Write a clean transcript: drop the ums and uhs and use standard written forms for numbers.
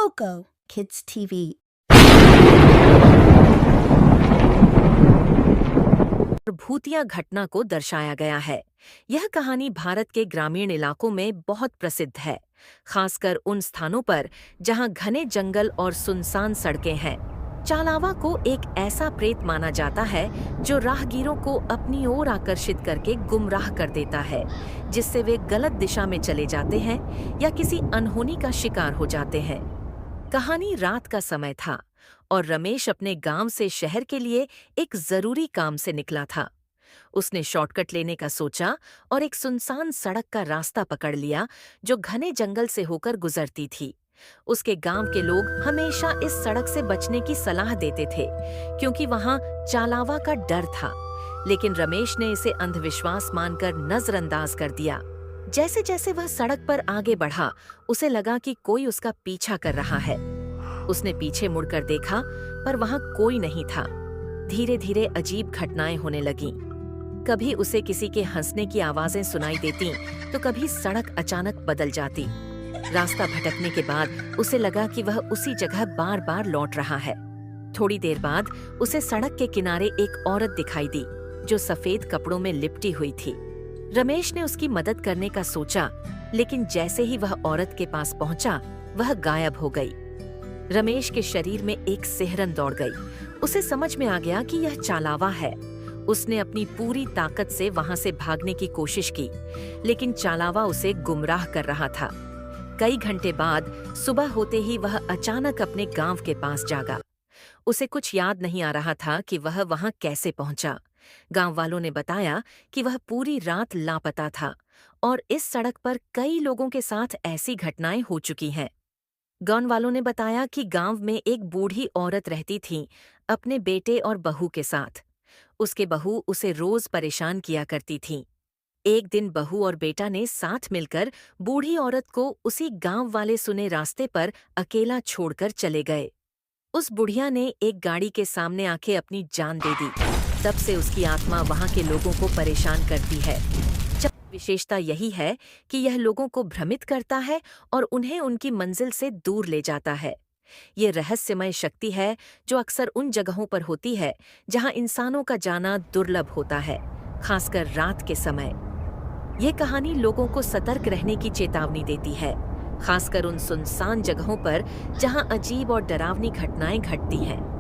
Coco Kids TV। भूतिया घटना को दर्शाया गया है। यह कहानी भारत के ग्रामीण इलाकों में बहुत प्रसिद्ध है, खासकर उन स्थानों पर जहां घने जंगल और सुनसान सड़कें हैं। चालावा को एक ऐसा प्रेत माना जाता है जो राहगीरों को अपनी ओर आकर्षित करके गुमराह कर देता है, जिससे वे गलत दिशा में चले जाते हैं या किसी अनहोनी का शिकार हो जाते हैं। कहानी रात का समय था और रमेश अपने गांव से शहर के लिए एक जरूरी काम से निकला था। उसने शॉर्टकट लेने का सोचा और एक सुनसान सड़क का रास्ता पकड़ लिया जो घने जंगल से होकर गुजरती थी। उसके गांव के लोग हमेशा इस सड़क से बचने की सलाह देते थे क्योंकि वहां चालावा का डर था, लेकिन रमेश ने इसे अंधविश्वास मानकर नजरअंदाज कर दिया। जैसे जैसे वह सड़क पर आगे बढ़ा, उसे लगा कि कोई उसका पीछा कर रहा है। उसने पीछे मुड़कर देखा, पर वहां कोई नहीं था। धीरे धीरे अजीब घटनाएं होने लगीं। कभी उसे किसी के हंसने की आवाजें सुनाई देती, तो कभी सड़क अचानक बदल जाती। रास्ता भटकने के बाद उसे लगा कि वह उसी जगह बार बार लौट रहा है। थोड़ी देर बाद उसे सड़क के किनारे एक औरत दिखाई दी जो सफेद कपड़ों में लिपटी हुई थी। रमेश ने उसकी मदद करने का सोचा, लेकिन जैसे ही वह औरत के पास पहुंचा, वह गायब हो गई। रमेश के शरीर में एक सिहरन दौड़ गई। उसे समझ में आ गया कि यह चालावा है। उसने अपनी पूरी ताकत से वहां से भागने की कोशिश की, लेकिन चालावा उसे गुमराह कर रहा था। कई घंटे बाद सुबह होते ही वह अचानक अपने गांव के पास जागा। उसे कुछ याद नहीं आ रहा था कि वह वहां कैसे पहुंचा। गांव वालों ने बताया कि वह पूरी रात लापता था और इस सड़क पर कई लोगों के साथ ऐसी घटनाएं हो चुकी हैं। गांव वालों ने बताया कि गांव में एक बूढ़ी औरत रहती थी अपने बेटे और बहू के साथ। उसके बहू उसे रोज परेशान किया करती थी। एक दिन बहू और बेटा ने साथ मिलकर बूढ़ी औरत को उसी गांव वाले सुने रास्ते पर अकेला छोड़कर चले गए। उस बुढ़िया ने एक गाड़ी के सामने आके अपनी जान दे दी। तब से उसकी आत्मा वहां के लोगों को परेशान करती है। विशेषता यही है कि यह लोगों को भ्रमित करता है और उन्हें उनकी मंजिल से दूर ले जाता है। ये रहस्यमय शक्ति है जो अक्सर उन जगहों पर होती है जहां इंसानों का जाना दुर्लभ होता है, खासकर रात के समय। ये कहानी लोगों को सतर्क रहने की चेतावनी देती है, खासकर उन सुनसान जगहों पर जहां अजीब और डरावनी घटनाएं घटती हैं।